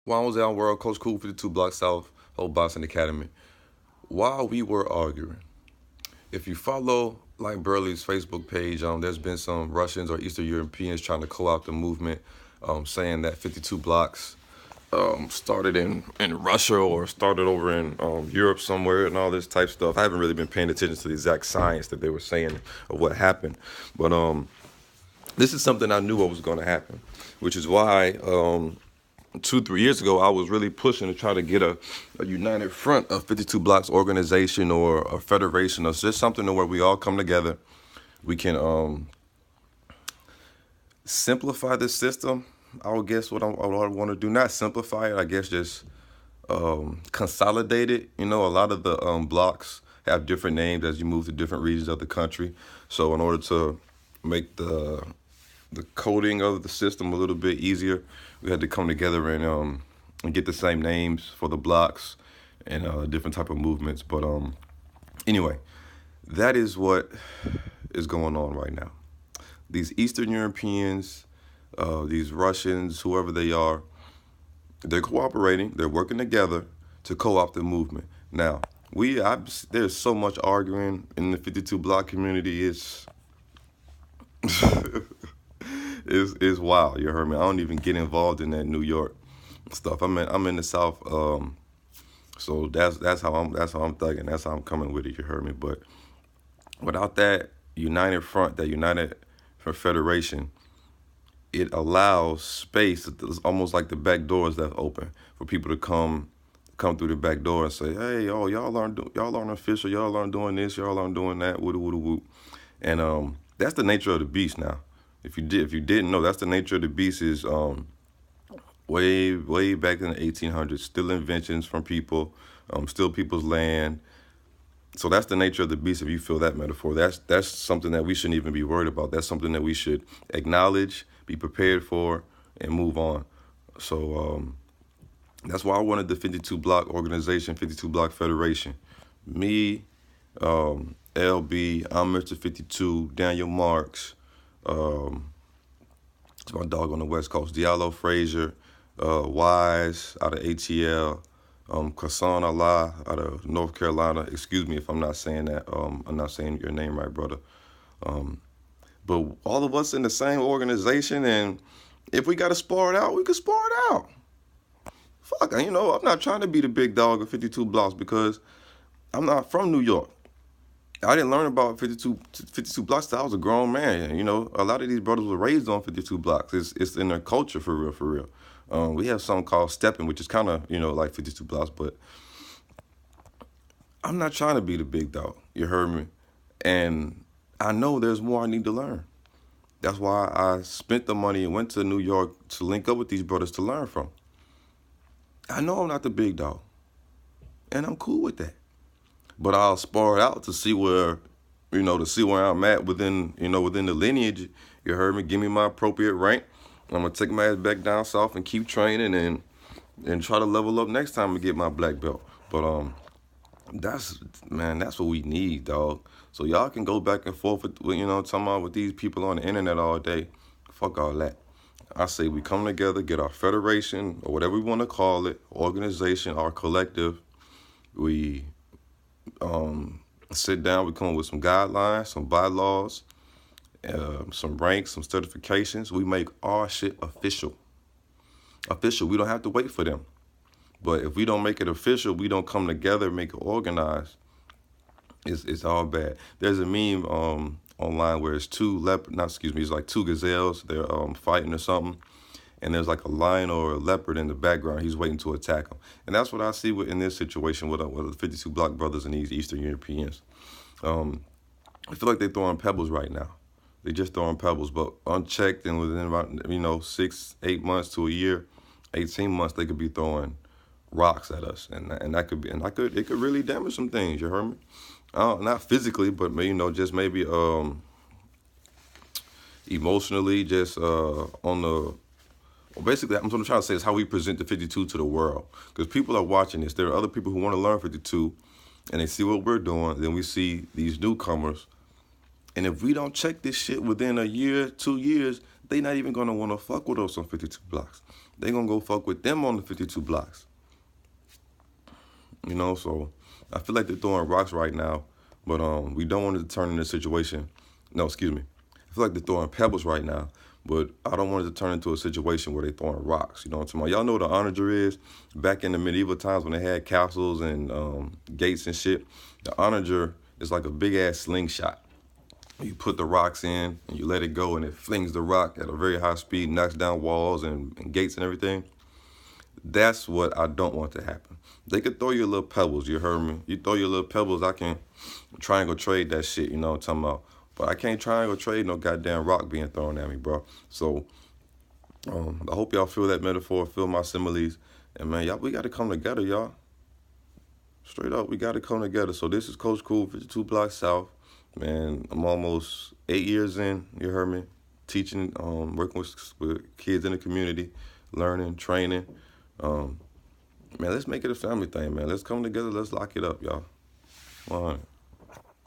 While I was out World, Coach Cool 52 Block South, whole Boston Academy. While we were arguing, if you follow like Burley's Facebook page, there's been some Russians or Eastern Europeans trying to co-opt the movement, saying that 52 blocks started in Russia or started over in Europe somewhere and all this type stuff. I haven't really been paying attention to the exact science that they were saying of what happened, but this is something I knew what was going to happen, which is why 2, 3 years ago, I was really pushing to try to get a united front of 52 Blocks organization or a federation or just something to where we all come together. We can simplify the system. I would guess what I want to do, not simplify it, I guess just consolidate it. You know, a lot of the blocks have different names as you move to different regions of the country. So in order to make the coding of the system a little bit easier, we had to come together and get the same names for the blocks and different type of movements. But anyway, that is what is going on right now. These Eastern Europeans, these Russians, whoever they are, they're cooperating. They're working together to co-opt the movement. Now, there's so much arguing in the 52 block community. It's wild. You heard me. I don't even get involved in that New York stuff. I'm in the South, so that's how I'm thugging. That's how I'm coming with it. You heard me. But without that united front, that united federation, it allows space. It's almost like the back doors that's open for people to come through the back door and say, hey, oh, y'all aren't official. Y'all aren't doing this. Y'all aren't doing that. Woo woo woo. And that's the nature of the beast now. If you didn't know, that's the nature of the beast. Is way back in the 1800s, still inventions from people, still people's land. So that's the nature of the beast. If you feel that metaphor, that's something that we shouldn't even be worried about. That's something that we should acknowledge, be prepared for, and move on. So that's why I wanted the 52 Block organization, 52 Block Federation. Me, LB, I'm Mr. 52, Daniel Marks. It's my dog on the West Coast, Diallo Frazier, Wise out of ATL, Qasan Allah out of North Carolina. Excuse me if I'm not saying that. I'm not saying your name right, brother. But all of us in the same organization, and if we got to spar it out, we can spar it out. Fuck, I'm not trying to be the big dog of 52 blocks because I'm not from New York. I didn't learn about 52 blocks till I was a grown man. You know, a lot of these brothers were raised on 52 blocks. It's in their culture for real. We have something called stepping, which is kind of, like 52 blocks, but I'm not trying to be the big dog. You heard me? And I know there's more I need to learn. That's why I spent the money and went to New York to link up with these brothers to learn from. I know I'm not the big dog, and I'm cool with that. But I'll spar it out to see where I'm at within the lineage. You heard me? Give me my appropriate rank. I'm gonna take my ass back down south and keep training and try to level up next time to get my black belt. But that's what we need, dog. So y'all can go back and forth with talking about with these people on the internet all day. Fuck all that. I say we come together, get our federation or whatever we want to call it, organization, our collective. We sit down, we come up with some guidelines, some bylaws, some ranks, some certifications. We make our shit official. We don't have to wait for them. But if we don't make it official, we don't come together, make it organized, it's all bad. There's a meme online where it's it's like two gazelles, they're fighting or something. And there's like a lion or a leopard in the background. He's waiting to attack him. And that's what I see in this situation with the 52 Block brothers and these Eastern Europeans. I feel like they're throwing pebbles right now. They're just throwing pebbles, but unchecked and within about 6, 8 months to a year, 18 months, they could be throwing rocks at us, and it could really damage some things. You heard me? Not physically, but just maybe emotionally, just on the. Basically, what I'm trying to say is how we present the 52 to the world. Because people are watching this. There are other people who want to learn 52, and they see what we're doing. Then we see these newcomers. And if we don't check this shit within a year, 2 years, they not even going to want to fuck with us on 52 blocks. they gonna go fuck with them on the 52 blocks. You know, so I feel like they're throwing rocks right now, but we don't want it to turn into a situation. No, excuse me. I feel like they're throwing pebbles right now, but I don't want it to turn into a situation where they're throwing rocks. You know what I'm talking about? Y'all know what an onager is? Back in the medieval times when they had castles and gates and shit, the onager is like a big ass slingshot. You put the rocks in and you let it go and it flings the rock at a very high speed, knocks down walls and gates and everything. That's what I don't want to happen. They could throw you little pebbles, you heard me? You throw your little pebbles, I can triangle trade that shit, you know what I'm talking about? But I can't triangle trade no goddamn rock being thrown at me, bro. So I hope y'all feel that metaphor, feel my similes. And man, we got to come together, y'all. Straight up, we got to come together. So this is Coach Cool, 52 Blocks South. Man, I'm almost 8 years in, you heard me? Teaching, working with kids in the community, learning, training. Man, let's make it a family thing, man. Let's come together. Let's lock it up, y'all. 100.